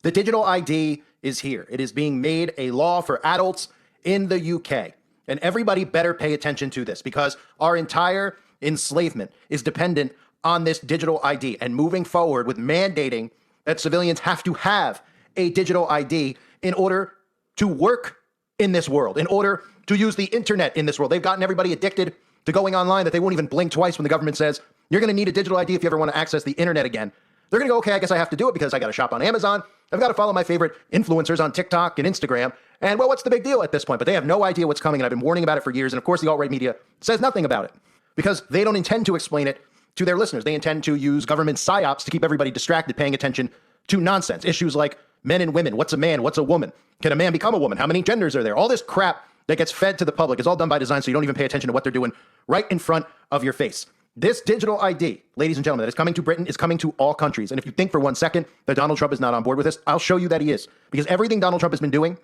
The digital ID is here. It is being made a law for adults in the UK. And everybody better pay attention to this because our entire enslavement is dependent on this digital ID. And moving forward with mandating that civilians have to have a digital ID in order to work in this world, in order to use the internet in this world. They've gotten everybody addicted to going online that they won't even blink twice when the government says, you're going to need a digital ID if you ever want to access the internet again. They're going to go, okay, I guess I have to do it because I got to shop on Amazon. I've got to follow my favorite influencers on TikTok and Instagram. And well, what's the big deal at this point? But they have no idea what's coming. And I've been warning about it for years. And of course, the alt-right media says nothing about it because they don't intend to explain it to their listeners. They intend to use government psyops to keep everybody distracted, paying attention to nonsense. Issues like men and women. What's a man? What's a woman? Can a man become a woman? How many genders are there? All this crap that gets fed to the public is all done by design, so you don't even pay attention to what they're doing right in front of your face. This digital ID, ladies and gentlemen, that is coming to Britain is coming to all countries. And if you think for 1 second that Donald Trump is not on board with this, I'll show you that he is. Because everything Donald Trump has been doing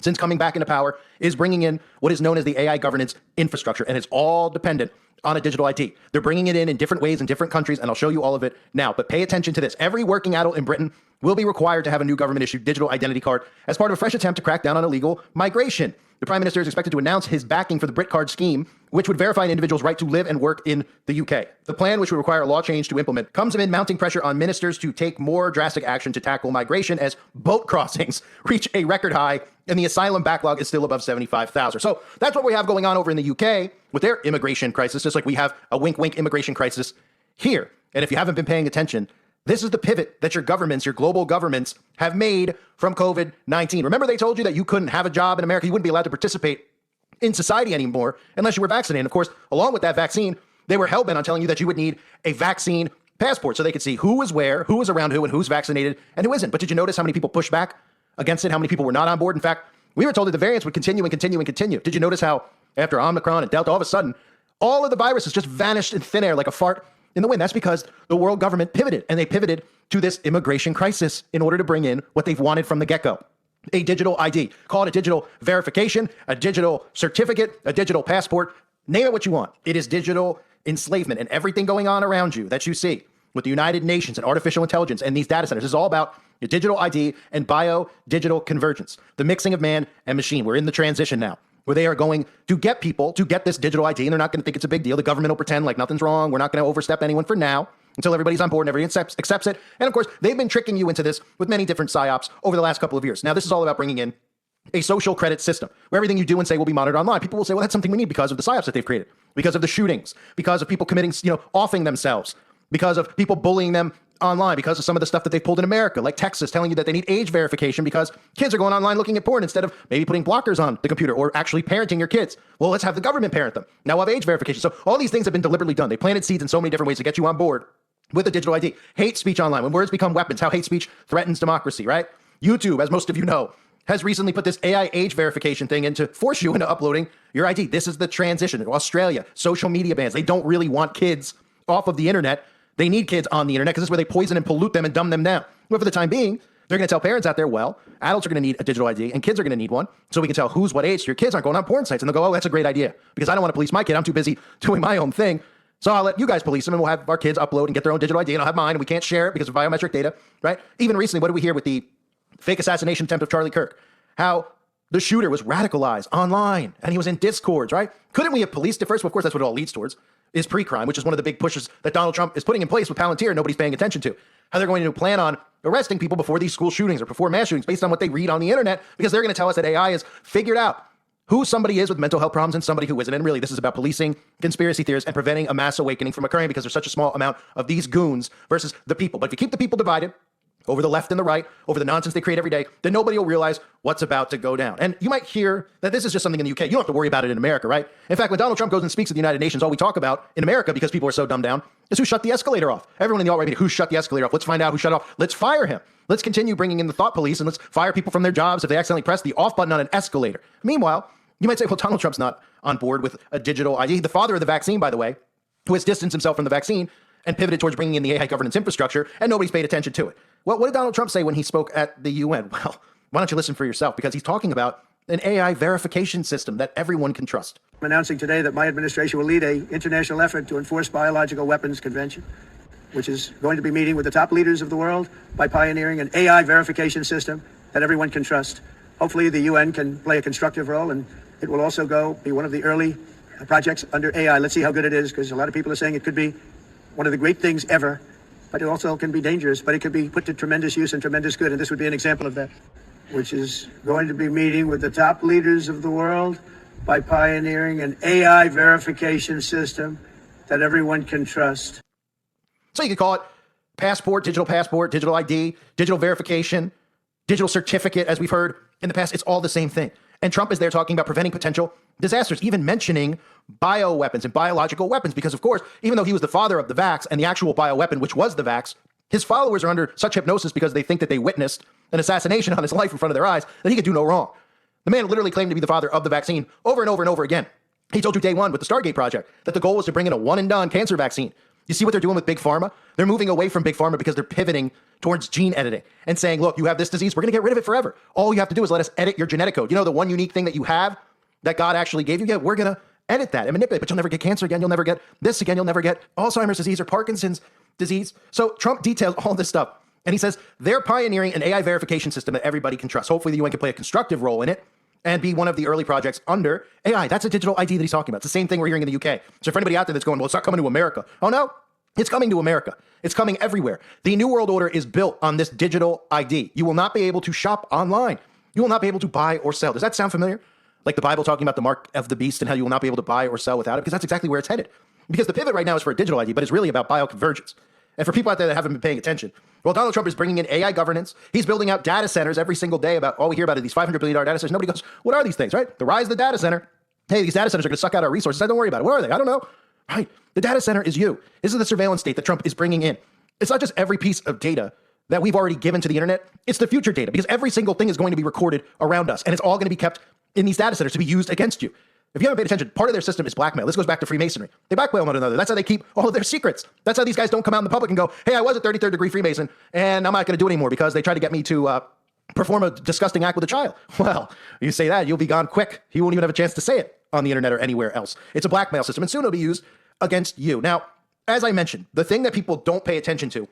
since coming back into power is bringing in what is known as the AI governance infrastructure. And it's all dependent on a digital ID. They're bringing it in different ways in different countries, and I'll show you all of it now. But pay attention to this. Every working adult in Britain will be required to have a new government-issued digital identity card as part of a fresh attempt to crack down on illegal migration. The Prime Minister is expected to announce his backing for the Brit Card scheme, which would verify an individual's right to live and work in the UK. The plan, which would require a law change to implement, comes amid mounting pressure on ministers to take more drastic action to tackle migration as boat crossings reach a record high and the asylum backlog is still above 75,000. So that's what we have going on over in the UK with their immigration crisis, just like we have a wink-wink immigration crisis here. And if you haven't been paying attention, this is the pivot that your governments, your global governments, have made from COVID-19. Remember they told you that you couldn't have a job in America, you wouldn't be allowed to participate in society anymore unless you were vaccinated. And of course, along with that vaccine, they were hell-bent on telling you that you would need a vaccine passport so they could see who was where, who was around who, and who's vaccinated and who isn't. But did you notice how many people pushed back against it, how many people were not on board? In fact, we were told that the variants would continue and continue and continue. Did you notice how after Omicron and Delta, all of a sudden, all of the viruses just vanished in thin air like a fart in the wind? That's because the world government pivoted, and they pivoted to this immigration crisis in order to bring in what they've wanted from the get-go. A digital ID. Call it a digital verification, a digital certificate, a digital passport. Name it what you want. It is digital enslavement, and everything going on around you that you see with the United Nations and artificial intelligence and these data centers is all about your digital ID and bio-digital convergence, the mixing of man and machine. We're in the transition now, where they are going to get people to get this digital ID, and they're not going to think it's a big deal. The government will pretend like nothing's wrong. We're not going to overstep anyone for now until everybody's on board and everybody accepts it. And of course, they've been tricking you into this with many different psyops over the last couple of years. Now, this is all about bringing in a social credit system where everything you do and say will be monitored online. People will say, well, that's something we need because of the psyops that they've created, because of the shootings, because of people committing, offing themselves, because of people bullying them online, because of some of the stuff that they've pulled in America, like Texas telling you that they need age verification because kids are going online looking at porn instead of maybe putting blockers on the computer or actually parenting your kids. Well, let's have the government parent them. Now we'll have age verification. So all these things have been deliberately done. They planted seeds in so many different ways to get you on board with a digital ID. Hate speech online, when words become weapons, how hate speech threatens democracy, right? YouTube, as most of you know, has recently put this AI age verification thing in to force you into uploading your ID. This is the transition. In Australia, social media bans. They don't really want kids off of the internet. They need kids on the internet because this is where they poison and pollute them and dumb them down. But for the time being, they're going to tell parents out there, well, adults are going to need a digital ID and kids are going to need one so we can tell who's what age. So your kids aren't going on porn sites. And they'll go, oh, that's a great idea because I don't want to police my kid. I'm too busy doing my own thing. So I'll let you guys police them and we'll have our kids upload and get their own digital ID and I'll have mine and we can't share it because of biometric data, right? Even recently, what did we hear with the fake assassination attempt of Charlie Kirk? How the shooter was radicalized online and he was in discords, right? Couldn't we have policed it first? Well, of course, that's what it all leads towards, is pre-crime, which is one of the big pushes that Donald Trump is putting in place with Palantir and nobody's paying attention to. How they're going to plan on arresting people before these school shootings or before mass shootings based on what they read on the internet because they're going to tell us that AI has figured out who somebody is with mental health problems and somebody who isn't. And really, this is about policing conspiracy theories and preventing a mass awakening from occurring because there's such a small amount of these goons versus the people. But if you keep the people divided over the left and the right, over the nonsense they create every day, then nobody will realize what's about to go down. And you might hear that this is just something in the UK. You don't have to worry about it in America, right? In fact, when Donald Trump goes and speaks at the United Nations, all we talk about in America, because people are so dumbed down, is who shut the escalator off. Everyone in the alt-right media, who shut the escalator off? Let's find out who shut it off. Let's fire him. Let's continue bringing in the thought police and let's fire people from their jobs if they accidentally press the off button on an escalator. Meanwhile, you might say, well, Donald Trump's not on board with a digital ID. The father of the vaccine, by the way, who has distanced himself from the vaccine and pivoted towards bringing in the AI governance infrastructure, and nobody's paid attention to it. Well, what did Donald Trump say when he spoke at the UN? Well, why don't you listen for yourself? Because he's talking about an AI verification system that everyone can trust. I'm announcing today that my administration will lead an international effort to enforce biological weapons convention. which is going to be meeting with the top leaders of the world by pioneering an AI verification system that everyone can trust. Hopefully the UN can play a constructive role, and it will also be one of the early projects under AI. Let's see how good it is, because a lot of people are saying it could be one of the great things ever, but it also can be dangerous, but it could be put to tremendous use and tremendous good, and this would be an example of that, which is going to be meeting with the top leaders of the world by pioneering an AI verification system that everyone can trust. So you could call it passport, digital ID, digital verification, digital certificate, as we've heard in the past. It's all the same thing. And Trump is there talking about preventing potential disasters, even mentioning bioweapons and biological weapons, because, of course, even though he was the father of the vax and the actual bioweapon, which was the vax, his followers are under such hypnosis because they think that they witnessed an assassination on his life in front of their eyes that he could do no wrong. The man literally claimed to be the father of the vaccine over and over and over again. He told you day one with the Stargate project that the goal was to bring in a one-and-done cancer vaccine. You see what they're doing with Big Pharma? They're moving away from Big Pharma because they're pivoting towards gene editing and saying, look, you have this disease, we're going to get rid of it forever. All you have to do is let us edit your genetic code. You know, the one unique thing that you have that God actually gave you? Yeah, we're going to edit that and manipulate, but you'll never get cancer again. You'll never get this again. You'll never get Alzheimer's disease or Parkinson's disease. So Trump details all this stuff. And he says they're pioneering an AI verification system that everybody can trust. Hopefully the UN can play a constructive role in it and be one of the early projects under AI. That's a digital ID that he's talking about. It's the same thing we're hearing in the UK. So for anybody out there that's going, well, it's not coming to America. Oh, no. It's coming to America. It's coming everywhere. The New World Order is built on this digital ID. You will not be able to shop online. You will not be able to buy or sell. Does that sound familiar? Like the Bible talking about the mark of the beast and how you will not be able to buy or sell without it? Because that's exactly where it's headed. Because the pivot right now is for a digital ID, but it's really about bioconvergence. And for people out there that haven't been paying attention, well, Donald Trump is bringing in AI governance. He's building out data centers every single day. About all we hear about are these $500 billion data centers. Nobody goes, what are these things, right? The rise of the data center. Hey, these data centers are going to suck out our resources. Don't worry about it. What are they? I don't know. Right. The data center is you. This is the surveillance state that Trump is bringing in. It's not just every piece of data that we've already given to the internet. It's the future data, because every single thing is going to be recorded around us, and it's all going to be kept in these data centers to be used against you. If you haven't paid attention, part of their system is blackmail. This goes back to Freemasonry. They blackmail one another. That's how they keep all of their secrets. That's how these guys don't come out in the public and go, hey, I was a 33rd degree Freemason, and I'm not going to do it anymore because they tried to get me to perform a disgusting act with a child. Well, you say that, you'll be gone quick. He won't even have a chance to say it on the internet or anywhere else. It's a blackmail system, and soon it'll be used against you. Now, as I mentioned, the thing that people don't pay attention to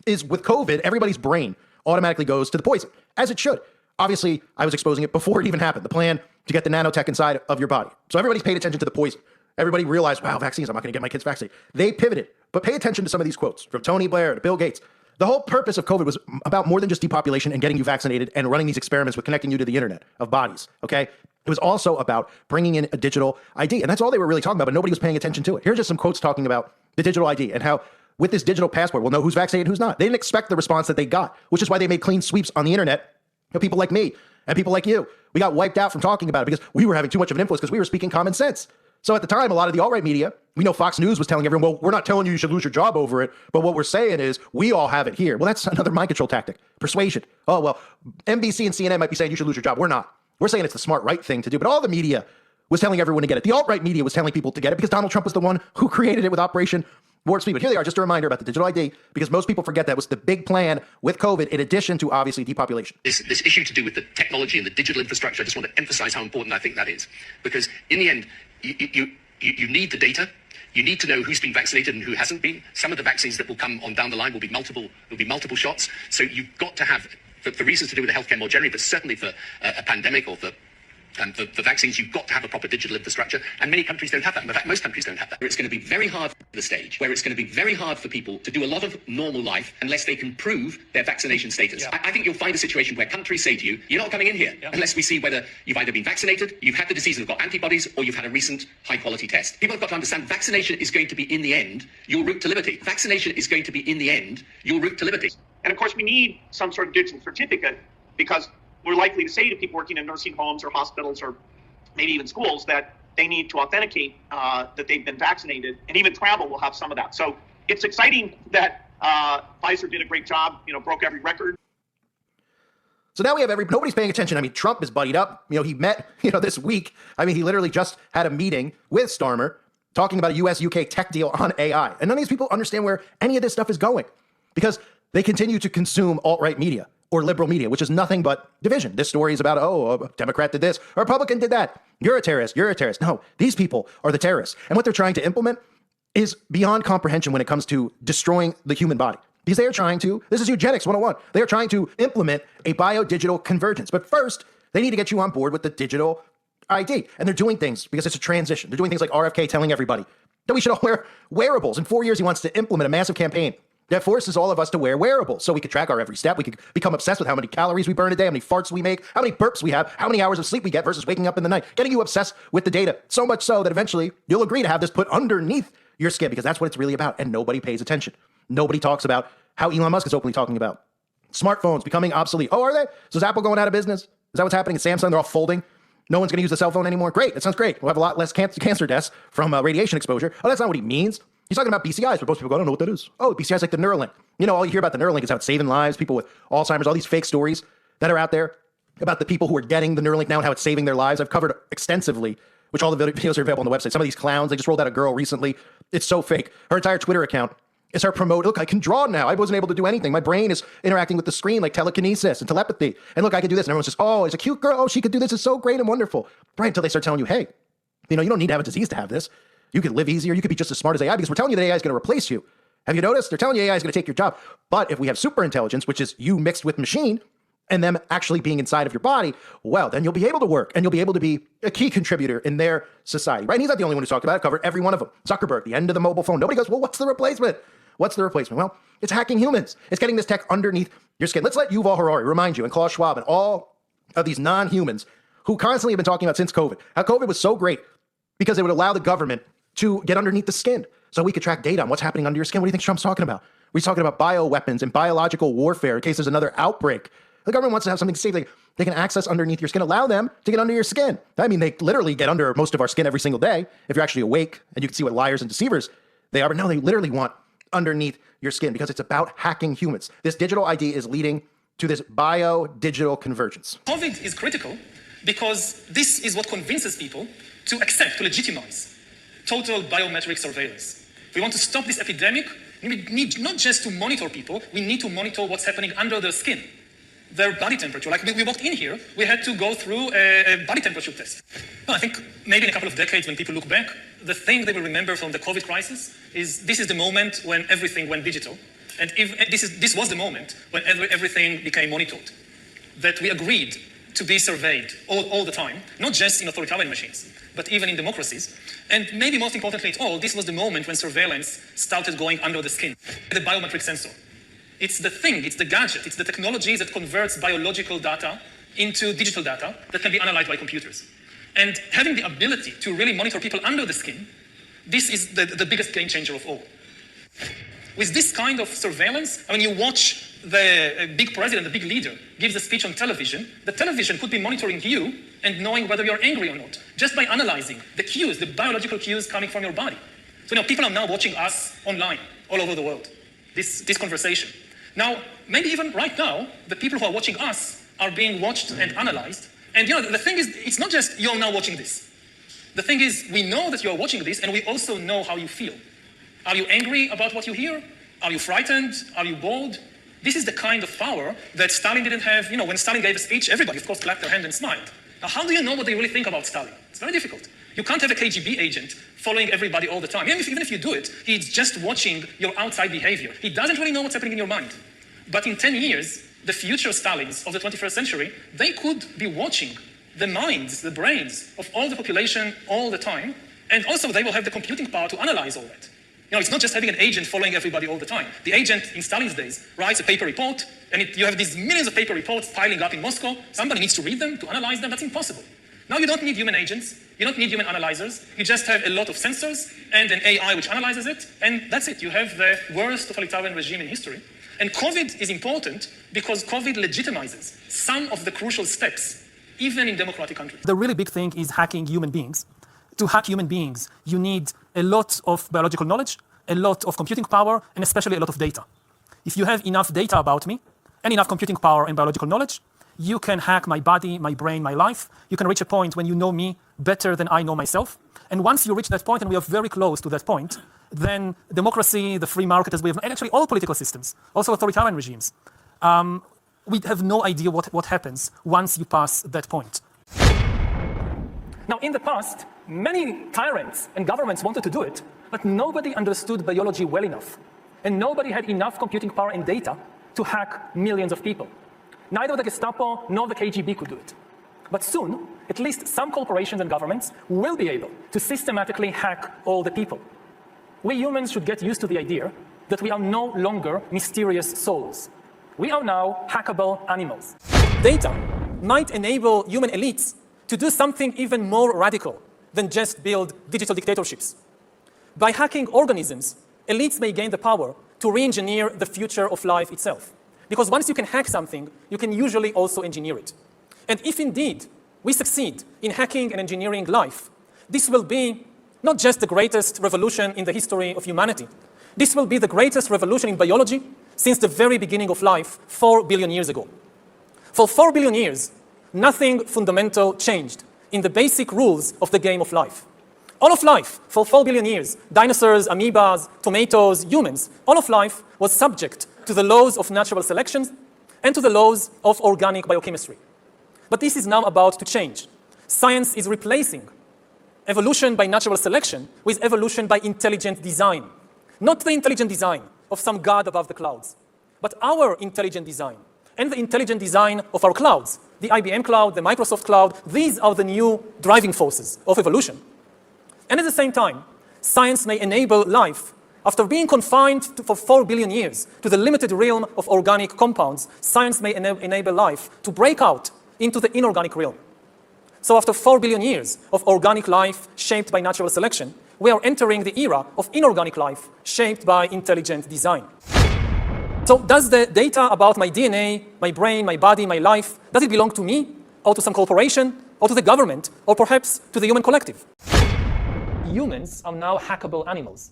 is with COVID, everybody's brain automatically goes to the poison, as it should. Obviously, I was exposing it before it even happened, the plan to get the nanotech inside of your body. So everybody's paid attention to the poison. Everybody realized, wow, vaccines, I'm not going to get my kids vaccinated. They pivoted. But pay attention to some of these quotes from Tony Blair to Bill Gates. The whole purpose of COVID was about more than just depopulation and getting you vaccinated and running these experiments with connecting you to the internet of bodies, okay? It was also about bringing in a digital ID. And that's all they were really talking about, but nobody was paying attention to it. Here's just some quotes talking about the digital ID and how with this digital passport, we'll know who's vaccinated and who's not. They didn't expect the response that they got, which is why they made clean sweeps on the internet. You know, people like me and people like you, we got wiped out from talking about it because we were having too much of an influence because we were speaking common sense. So at the time, a lot of the alt-right media, we know Fox News was telling everyone, well, we're not telling you should lose your job over it, but what we're saying is we all have it here. Well, that's another mind control tactic, persuasion. Oh, well, NBC and CNN might be saying you should lose your job. We're not. We're saying it's the smart right thing to do, but all the media was telling everyone to get it. The alt-right media was telling people to get it because Donald Trump was the one who created it with Operation Warp Speed. But here they are, just a reminder about the digital ID, because most people forget that was the big plan with COVID, in addition to obviously depopulation. This issue to do with the technology and the digital infrastructure, I just want to emphasize how important I think that is, because in the end, you need the data. You need to know who's been vaccinated and who hasn't been. Some of the vaccines that will come on down the line will be multiple shots. So you've got to have, for reasons to do with the healthcare more generally, but certainly for a pandemic or for vaccines, you've got to have a proper digital infrastructure, and many countries don't have that. In fact, most countries don't have that. It's going to be very hard for the stage, where it's going to be very hard for people to do a lot of normal life unless they can prove their vaccination status. Yeah. I think you'll find a situation where countries say to you, you're not coming in here unless we see whether you've either been vaccinated, you've had the disease and have got antibodies, or you've had a recent high-quality test. People have got to understand vaccination is going to be, in the end, your route to liberty. Vaccination is going to be, in the end, your route to liberty. And of course, we need some sort of digital certificate, because we're likely to say to people working in nursing homes or hospitals or maybe even schools that they need to authenticate that they've been vaccinated, and even travel will have some of that. So it's exciting that Pfizer did a great job, broke every record. So now we have nobody's paying attention. I mean, Trump is buddied up. He met, this week. I mean, he literally just had a meeting with Starmer talking about a US-UK tech deal on AI. And none of these people understand where any of this stuff is going, because they continue to consume alt-right media or liberal media, which is nothing but division. This story is about, a Democrat did this, a Republican did that. You're a terrorist. You're a terrorist. No, these people are the terrorists. And what they're trying to implement is beyond comprehension when it comes to destroying the human body. Because they are trying to, this is eugenics 101, they are trying to implement a bio-digital convergence. But first, they need to get you on board with the digital ID. And they're doing things, because it's a transition, they're doing things like RFK telling everybody that we should all wear wearables. In 4 years, he wants to implement a massive campaign that forces all of us to wear wearables so we could track our every step. We could become obsessed with how many calories we burn a day, how many farts we make, how many burps we have, how many hours of sleep we get versus waking up in the night, getting you obsessed with the data. So much so that eventually you'll agree to have this put underneath your skin, because that's what it's really about. And nobody pays attention. Nobody talks about how Elon Musk is openly talking about smartphones becoming obsolete. Oh, are they? So is Apple going out of business? Is that what's happening at Samsung? They're all folding. No one's going to use a cell phone anymore. Great. That sounds great. We'll have a lot less cancer deaths from radiation exposure. Oh, that's not what he means. He's talking about BCIs, but most people go, I don't know what that is. Oh, BCIs like the Neuralink. You know, all you hear about the Neuralink is how it's saving lives, people with Alzheimer's, all these fake stories that are out there about the people who are getting the Neuralink now and how it's saving their lives. I've covered extensively, which all the videos are available on the website. Some of these clowns, they just rolled out a girl recently. It's so fake. Her entire Twitter account is her promote. Look, I can draw now. I wasn't able to do anything. My brain is interacting with the screen like telekinesis and telepathy. And look, I can do this. And everyone says, oh, it's a cute girl. Oh, she could do this. It's so great and wonderful. Right until they start telling you, hey, you know, you don't need to have a disease to have this. You could live easier. You could be just as smart as AI, because we're telling you that AI is going to replace you. Have you noticed? They're telling you AI is going to take your job. But if we have super intelligence, which is you mixed with machine, and them actually being inside of your body, well, then you'll be able to work and you'll be able to be a key contributor in their society, right? And he's not the only one who's talked about it. I've covered every one of them. Zuckerberg, the end of the mobile phone. Nobody goes, well, what's the replacement? What's the replacement? Well, it's hacking humans. It's getting this tech underneath your skin. Let's let Yuval Harari remind you, and Klaus Schwab, and all of these non-humans who constantly have been talking about since COVID, how COVID was so great because it would allow the government to get underneath the skin so we could track data on what's happening under your skin. What do you think Trump's talking about? He's talking about bioweapons and biological warfare in case there's another outbreak. The government wants to have something safe. They can access underneath your skin, allow them to get under your skin. I mean, they literally get under most of our skin every single day if you're actually awake and you can see what liars and deceivers they are. But no, they literally want underneath your skin because it's about hacking humans. This digital ID is leading to this bio-digital convergence. COVID is critical because this is what convinces people to accept, to legitimize total biometric surveillance. If we want to stop this epidemic, we need not just to monitor people, we need to monitor what's happening under their skin. Their body temperature. Like we walked in here, we had to go through a body temperature test. Well, I think maybe in a couple of decades when people look back, the thing they will remember from the COVID crisis is this is the moment when everything went digital. And this was the moment when everything became monitored. That we agreed to be surveyed all the time, not just in authoritarian machines, but even in democracies. And maybe most importantly at all, this was the moment when surveillance started going under the skin. The biometric sensor. It's the thing, it's the gadget, it's the technology that converts biological data into digital data that can be analyzed by computers. And having the ability to really monitor people under the skin, this is the biggest game changer of all. With this kind of surveillance, when you watch the big president, the big leader, gives a speech on television, the television could be monitoring you and knowing whether you're angry or not, just by analyzing the cues, the biological cues coming from your body. So people are now watching us online, all over the world, this conversation. Now, maybe even right now, the people who are watching us are being watched and analyzed. And the thing is, it's not just you're now watching this. The thing is, we know that you're watching this and we also know how you feel. Are you angry about what you hear? Are you frightened? Are you bored? This is the kind of power that Stalin didn't have. When Stalin gave a speech, everybody, of course, clapped their hand and smiled. Now, how do you know what they really think about Stalin? It's very difficult. You can't have a KGB agent following everybody all the time. Even if you do it, he's just watching your outside behavior. He doesn't really know what's happening in your mind. But in 10 years, the future Stalins of the 21st century, they could be watching the minds, the brains of all the population all the time. And also they will have the computing power to analyze all that. It's not just having an agent following everybody all the time. The agent in Stalin's days writes a paper report, and you have these millions of paper reports piling up in Moscow. Somebody needs to read them, to analyze them. That's impossible. Now you don't need human agents. You don't need human analyzers. You just have a lot of sensors and an AI which analyzes it, and that's it. You have the worst totalitarian regime in history. And COVID is important because COVID legitimizes some of the crucial steps, even in democratic countries. The really big thing is hacking human beings. To hack human beings, you need a lot of biological knowledge, a lot of computing power, and especially a lot of data. If you have enough data about me, and enough computing power and biological knowledge, you can hack my body, my brain, my life. You can reach a point when you know me better than I know myself. And once you reach that point, and we are very close to that point, then democracy, the free market as we have, and actually all political systems, also authoritarian regimes, we have no idea what happens once you pass that point. Now, in the past, many tyrants and governments wanted to do it. But nobody understood biology well enough, and nobody had enough computing power and data to hack millions of people. Neither the Gestapo nor the KGB could do it. But soon, at least some corporations and governments will be able to systematically hack all the people. We humans should get used to the idea that we are no longer mysterious souls. We are now hackable animals. Data might enable human elites to do something even more radical than just build digital dictatorships. By hacking organisms, elites may gain the power to re-engineer the future of life itself. Because once you can hack something, you can usually also engineer it. And if indeed we succeed in hacking and engineering life, this will be not just the greatest revolution in the history of humanity. This will be the greatest revolution in biology since the very beginning of life 4 billion years ago. For 4 billion years, nothing fundamental changed in the basic rules of the game of life. All of life, for 4 billion years, dinosaurs, amoebas, tomatoes, humans, all of life was subject to the laws of natural selection and to the laws of organic biochemistry. But this is now about to change. Science is replacing evolution by natural selection with evolution by intelligent design. Not the intelligent design of some god above the clouds, but our intelligent design and the intelligent design of our clouds, the IBM cloud, the Microsoft cloud. These are the new driving forces of evolution. And at the same time, science may enable life. After being confined for 4 billion years to the limited realm of organic compounds, science may enable life to break out into the inorganic realm. So after 4 billion years of organic life shaped by natural selection, we are entering the era of inorganic life shaped by intelligent design. So does the data about my DNA, my brain, my body, my life, does it belong to me, or to some corporation, or to the government, or perhaps to the human collective? Humans are now hackable animals.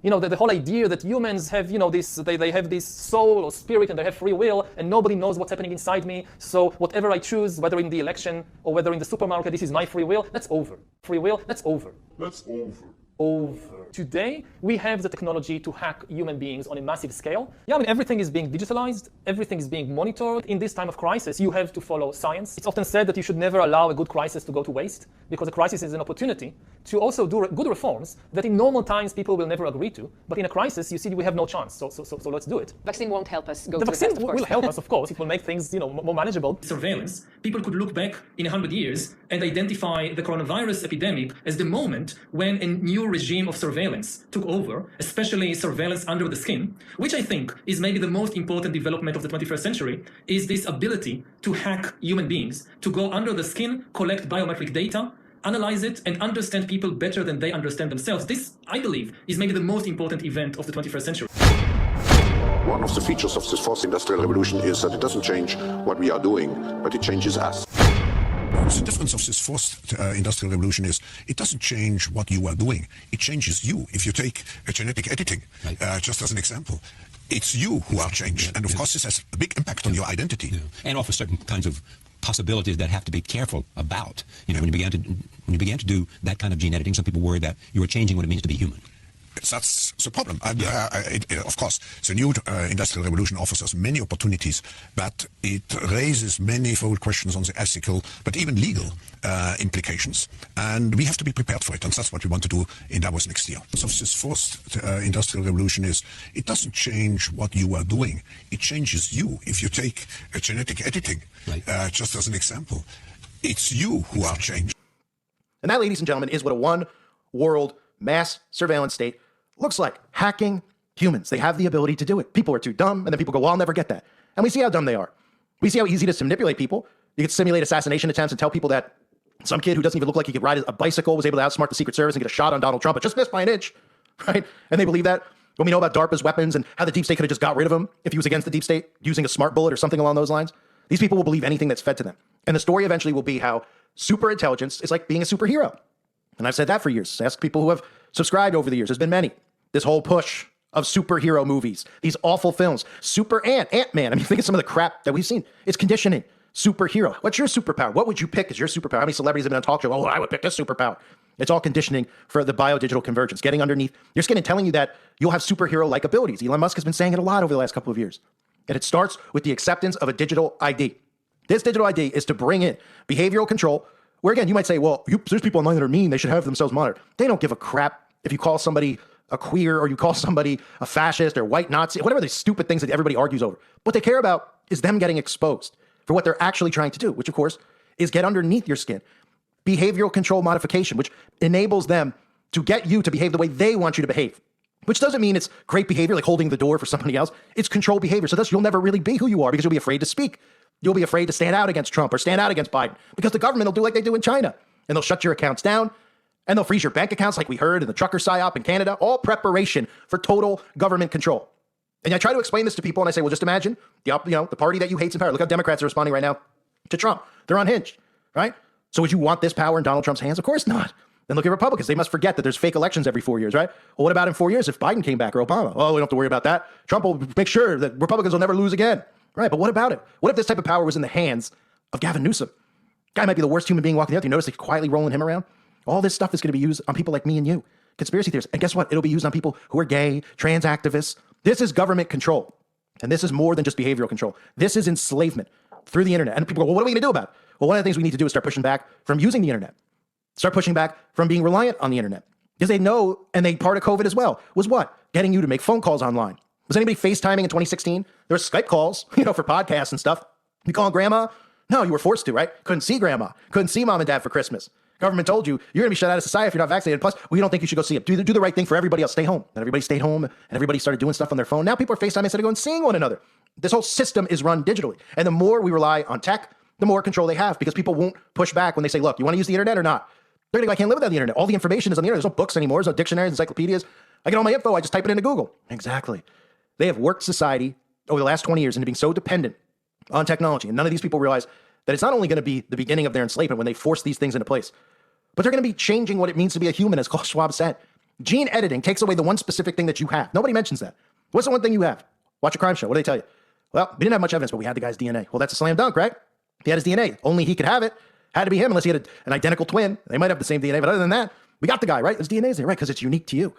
You know, the whole idea that humans have, they have this soul or spirit and they have free will and nobody knows what's happening inside me. So whatever I choose, whether in the election or whether in the supermarket, this is my free will, that's over. Free will, that's over. That's over. Over. Today, we have the technology to hack human beings on a massive scale. Yeah, I mean, everything is being digitalized, everything is being monitored. In this time of crisis, you have to follow science. It's often said that you should never allow a good crisis to go to waste, because a crisis is an opportunity to also do good reforms that in normal times people will never agree to. But in a crisis, you see, we have no chance. So let's do it. Vaccine won't help us go the to vaccine the will help us, of course. It will make things, more manageable. Surveillance. People could look back in 100 years and identify the coronavirus epidemic as the moment when a new regime of surveillance took over, especially surveillance under the skin, which I think is maybe the most important development of the 21st century, is this ability to hack human beings, to go under the skin, collect biometric data, analyze it, and understand people better than they understand themselves. This, I believe, is maybe the most important event of the 21st century. One of the features of this fourth industrial revolution is that it doesn't change what we are doing, but it changes us. The difference of this fourth industrial revolution is it doesn't change what you are doing. It changes you. If you take genetic editing, just as an example, it's you who are changed. And of course, this has a big impact on your identity. And offers certain kinds of possibilities that have to be careful about. When you began to do that kind of gene editing, some people worry that you were changing what it means to be human. That's the problem. Of course, the new industrial revolution offers us many opportunities, but it raises manifold questions on the ethical, but even legal implications. And we have to be prepared for it, and that's what we want to do in Davos next year. So this fourth industrial revolution is, it doesn't change what you are doing. It changes you. If you take genetic editing, just as an example, it's you who are changed. And that, ladies and gentlemen, is what a one-world mass surveillance state looks like. Hacking humans. They have the ability to do it. People are too dumb, and then people go, well, I'll never get that. And we see how dumb they are. We see how easy it is to manipulate people. You could simulate assassination attempts and tell people that some kid who doesn't even look like he could ride a bicycle was able to outsmart the Secret Service and get a shot on Donald Trump, but just missed by an inch, right? And they believe that. When we know about DARPA's weapons and how the deep state could have just got rid of him if he was against the deep state using a smart bullet or something along those lines, these people will believe anything that's fed to them. And the story eventually will be how super intelligence is like being a superhero. And I've said that for years. Ask people who have subscribed over the years. There's been many. This whole push of superhero movies, these awful films, Ant-Man. I mean, think of some of the crap that we've seen. It's conditioning. Superhero. What's your superpower? What would you pick as your superpower? How many celebrities have been on talk show? Oh, I would pick this superpower. It's all conditioning for the biodigital convergence, getting underneath your skin and telling you that you'll have superhero-like abilities. Elon Musk has been saying it a lot over the last couple of years. And it starts with the acceptance of a digital ID. This digital ID is to bring in behavioral control, where again, you might say, well, there's people online that are mean. They should have themselves monitored. They don't give a crap if you call somebody a queer or you call somebody a fascist or white Nazi, whatever the stupid things that everybody argues over. What they care about is them getting exposed for what they're actually trying to do, which of course is get underneath your skin. Behavioral control modification, which enables them to get you to behave the way they want you to behave, which doesn't mean it's great behavior like holding the door for somebody else. It's control behavior. So thus you'll never really be who you are because you'll be afraid to speak. You'll be afraid to stand out against Trump or stand out against Biden because the government will do like they do in China and they'll shut your accounts down and they'll freeze your bank accounts like we heard in the trucker psyop in Canada, all preparation for total government control. And I try to explain this to people and I say, well, just imagine the party that you hate's in power. Look how Democrats are responding right now to Trump. They're unhinged, right? So would you want this power in Donald Trump's hands? Of course not. Then look at Republicans. They must forget that there's fake elections every 4 years, right? Well, what about in 4 years if Biden came back or Obama? Well, we don't have to worry about that. Trump will make sure that Republicans will never lose again. Right, but what about it? What if this type of power was in the hands of Gavin Newsom? Guy might be the worst human being walking the earth. You notice they're quietly rolling him around? All this stuff is going to be used on people like me and you, conspiracy theorists. And guess what? It'll be used on people who are gay, trans activists. This is government control. And this is more than just behavioral control. This is enslavement through the internet. And people go, well, what are we going to do about it? Well, one of the things we need to do is start pushing back from using the internet. Start pushing back from being reliant on the internet. Because they know, and they part of COVID as well, was what? Getting you to make phone calls online. Was anybody FaceTiming in 2016? There were Skype calls, for podcasts and stuff. You calling grandma? No, you were forced to, right? Couldn't see grandma. Couldn't see mom and dad for Christmas. Government told you, you're going to be shut out of society if you're not vaccinated. Plus, we don't think you should go see it. Do the right thing for everybody else. Stay home. And everybody stayed home, and everybody started doing stuff on their phone. Now people are FaceTiming instead of going and seeing one another. This whole system is run digitally. And the more we rely on tech, the more control they have because people won't push back when they say, look, you want to use the internet or not? They're going to go, I can't live without the internet. All the information is on the internet. There's no books anymore. There's no dictionaries, encyclopedias. I get all my info. I just type it into Google. Exactly. They have worked society over the last 20 years into being so dependent on technology. And none of these people realize that it's not only going to be the beginning of their enslavement when they force these things into place, but they're going to be changing what it means to be a human, as Klaus Schwab said. Gene editing takes away the one specific thing that you have. Nobody mentions that. What's the one thing you have? Watch a crime show. What do they tell you? Well, we didn't have much evidence, but we had the guy's DNA. Well, that's a slam dunk, right? He had his DNA. Only he could have it. Had to be him unless he had an identical twin. They might have the same DNA, but other than that, we got the guy, right? His DNA is there, right? Because it's unique to you.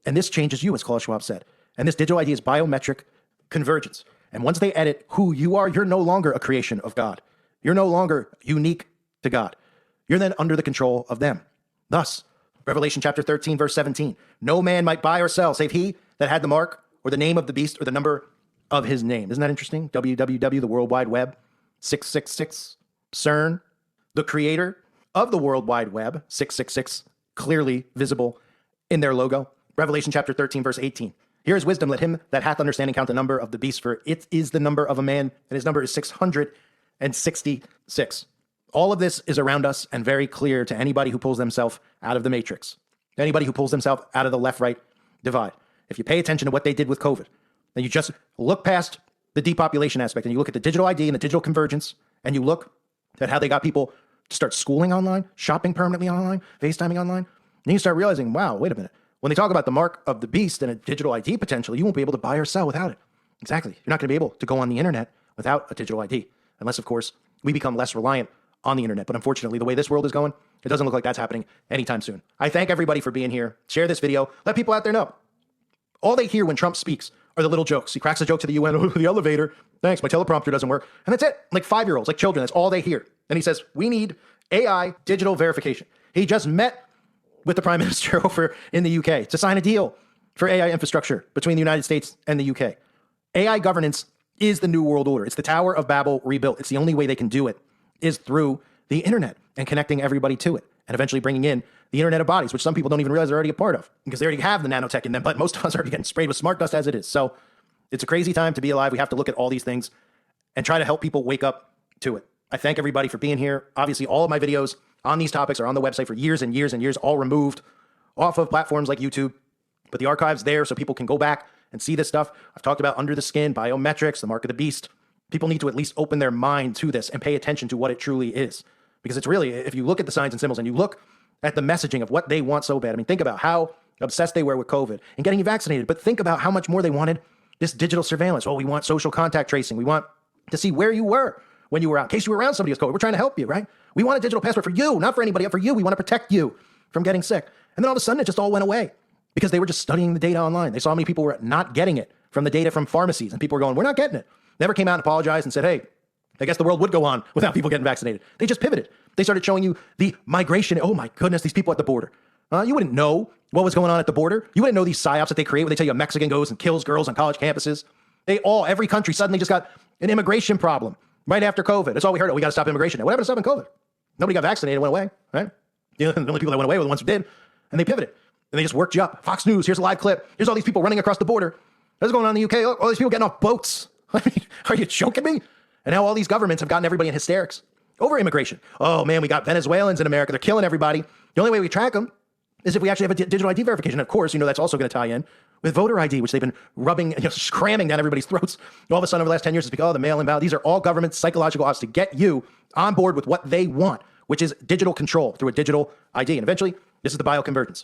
And this changes you, as Klaus Schwab said. And this digital ID is biometric convergence. And once they edit who you are, you're no longer a creation of God. You're no longer unique to God. You're then under the control of them. Thus, Revelation chapter 13, verse 17, no man might buy or sell save he that had the mark or the name of the beast or the number of his name. Isn't that interesting? www, the World Wide Web, 666, CERN, the creator of the World Wide Web, 666, clearly visible in their logo. Revelation chapter 13, verse 18. Here is wisdom. Let him that hath understanding count the number of the beast, for it is the number of a man, and his number is 666. All of this is around us and very clear to anybody who pulls themselves out of the matrix, anybody who pulls themselves out of the left-right divide. If you pay attention to what they did with COVID, then you just look past the depopulation aspect and you look at the digital ID and the digital convergence, and you look at how they got people to start schooling online, shopping permanently online, FaceTiming online, and you start realizing, wow, wait a minute. When they talk about the mark of the beast and a digital ID potentially, you won't be able to buy or sell without it. Exactly. You're not going to be able to go on the internet without a digital ID, unless, of course, we become less reliant on the internet. But unfortunately, the way this world is going, it doesn't look like that's happening anytime soon. I thank everybody for being here. Share this video. Let people out there know. All they hear when Trump speaks are the little jokes. He cracks a joke to the UN, oh, the elevator. Thanks, my teleprompter doesn't work. And that's it. Like 5-year-olds, like children, that's all they hear. And he says, we need AI digital verification. He just met with the Prime Minister over in the UK to sign a deal for AI infrastructure between the United States and the UK. AI governance is the new world order. It's the Tower of Babel rebuilt. It's the only way they can do it is through the internet and connecting everybody to it and eventually bringing in the Internet of Bodies, which some people don't even realize they're already a part of because they already have the nanotech in them, but most of us are already getting sprayed with smart dust as it is. So it's a crazy time to be alive. We have to look at all these things and try to help people wake up to it. I thank everybody for being here. Obviously, all of my videos on these topics are on the website for years and years and years, all removed off of platforms like YouTube. But the archive's there so people can go back and see this stuff. I've talked about under the skin, biometrics, the mark of the beast. People need to at least open their mind to this and pay attention to what it truly is. Because it's really, if you look at the signs and symbols and you look at the messaging of what they want so bad, I mean, think about how obsessed they were with COVID and getting you vaccinated, but think about how much more they wanted this digital surveillance. Oh, we want social contact tracing. We want to see where you were when you were out, in case you were around somebody who's COVID. We're trying to help you, right? We want a digital passport for you, not for anybody else, for you. We want to protect you from getting sick. And then all of a sudden, it just all went away because they were just studying the data online. They saw how many people were not getting it from the data from pharmacies, and people were going, we're not getting it. Never came out and apologized and said, hey, I guess the world would go on without people getting vaccinated. They just pivoted. They started showing you the migration. Oh my goodness, these people at the border. You wouldn't know what was going on at the border. You wouldn't know these psyops that they create when they tell you a Mexican goes and kills girls on college campuses. Every country suddenly just got an immigration problem right after COVID. That's all we heard. Oh, we got to stop immigration. Now, what happened to stopping COVID? Nobody got vaccinated, went away, right? The only people that went away were the ones who did. And they pivoted. And they just worked you up. Fox News, here's a live clip. Here's all these people running across the border. What's going on in the UK? All these people getting off boats. I mean, are you joking me? And how all these governments have gotten everybody in hysterics over immigration. Oh, man, we got Venezuelans in America. They're killing everybody. The only way we track them is if we actually have a digital ID verification. And of course, that's also going to tie in with voter ID, which they've been rubbing, cramming down everybody's throats. All of a sudden, over the last 10 years, it's because, the mail-in ballot. These are all government psychological odds to get you on board with what they want, which is digital control through a digital ID. And eventually, this is the bioconvergence.